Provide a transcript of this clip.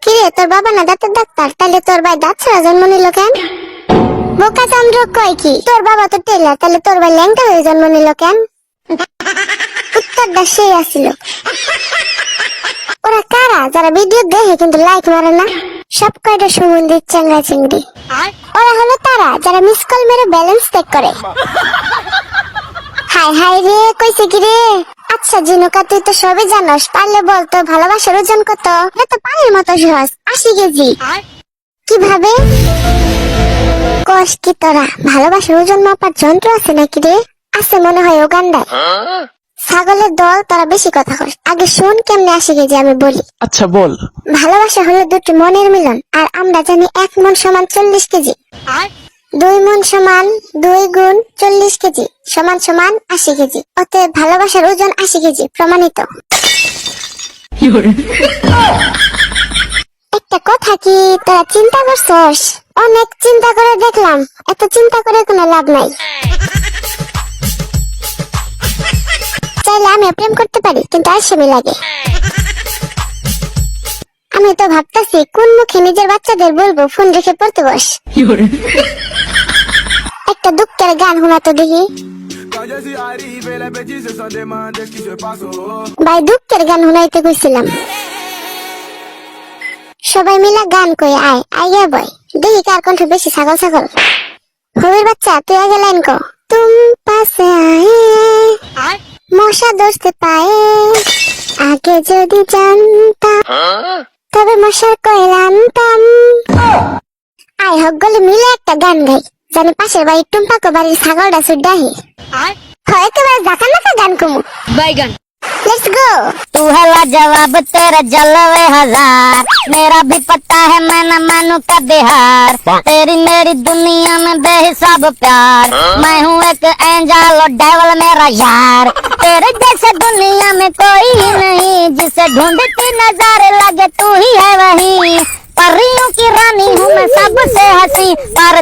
কিরে তোর বাবা না দাঁতের ডাক্তার, তাহলে তোর ভাই দাঁত ছাড়া জন্ম নিল কেন? বোকা চন্দ্র কয় কি তোর বাবা তো টেলার, তাহলে তোর ভাই ল্যাংটা হয়ে জন্ম নিল কেন? উত্তরটা সেই আসিল। ওরা কারা যারা ভিডিও দেখে কিন্তু লাইক মারে না? সব কয়টা সুমন্দির চ্যাংড়া চিংড়ি। ওরা হলো তারা যারা মিস কল মেরে ব্যালেন্স চেক করে। হাই হাই রে, কইছে কি রে? আচ্ছা জিনুকা, তুই তো সবই জানোস, পারলে বল তো ভালোবাসার ওজন কত? এটা তো পানির মতো সহজ, 80 কেজি। কিভাবে কস কি তোরা? ভালোবাসার ওজন মাপার যন্ত্র আছে নাকি রে? আছে মনে হয় উগান্ডায়। ছাগলের দল, তোরা বেশি কথা কস। আগে শোন কেমনে 80 কেজি আমি বলি। আচ্ছা বল। ভালোবাসা হলো দুটি মনের মিলন, আর আমরা জানি 1 মন সমান 40 কেজি। 2 মন সমান 2 গুণ 40 কেজি সমান সমান 80 কেজি। অতএব ভালোবাসার ওজন 80 কেজি, প্রমাণিত। একটা কথা কি তোরা চিন্তা করছস? অনেক চিন্তা করে দেখলাম, এত চিন্তা করে কোনো লাভ নাই। চাইলে আমি প্রেম করতে পারি, কিন্তু আলসেমি লাগে। আমি তো ভাবতেছি কোন মুখে নিজের বাচ্চাদের বলবো ফোন রেখে পড়তে বস। একটা দুঃখের গান শোনাতো দেখি। ভাই দুঃখের গান শোনাইতে কইছিলাম। সবাই মিলা গান কই আয় আইয়া বয়, দেখি কার কণ্ঠ বেশি ছাগল ছাগল। হবির বাচ্চা তুই আগে লাইন কো। তুম পাশে আয়ে মশা ধরতে পায়ে, আগে যদি জানতাম তবে মশার কয়েল আনতাম। আয় হকগুলো মিলে একটা গান গাই, জানি পাশের বাড়ির টুম্পাকো বাড়ির ছাগলটা সুডাহি। হয় একেবারে জাকা নাকা গান কমু। बैगन लेट्स गो। तू है लाजवाब तेरे जलवे हजार, मेरा भी पता है मैं न मानू का बिहार। तेरी मेरी दुनिया में बेहिसाब प्यार, मैं हूँ एक एंजल और डेविल मेरा यार। तेरे जैसे दुनिया में कोई ही नहीं, जिसे ढूंढती नजारे लगे तू ही है वही। परियों की रानी हूँ मैं सबसे हंसी, पर